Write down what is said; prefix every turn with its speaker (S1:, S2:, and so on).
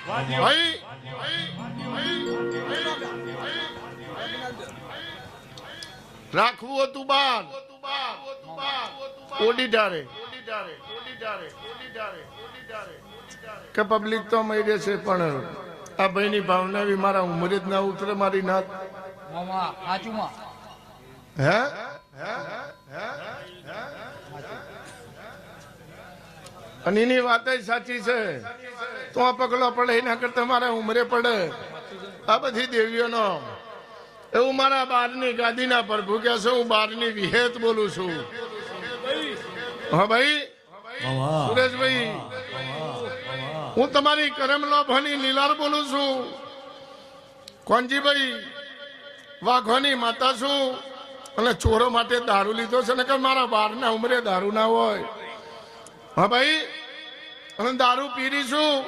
S1: ભાઈ રાખવું હતું બાર ઓડિટારે કે પબ્લિક તો મળી છે પણ આ ભાઈની ભાવના બી મારા ઉમરે જ ના ઉતરે મારી નાથ હે અને એની વાત સાચી છે તો આ પગલો પડે એના કરતા મારા ઉમરે પડે આ બધી દેવીઓનો એવું મારા બારની ગાદીના પ્રભુ કે છે હું બારની વિહેત બોલું છું હા ભાઈ સુરેશભાઈ હું તમારી કરમલો ભની લીલાર બોલું છું કોનજીભાઈ વાઘોની માતા છું અને ચોરો માટે દારૂ લીધો છે ને કે મારા બારના ઉમરે દારૂ ના હોય હા ભાઈ અને દારૂ પીરી છું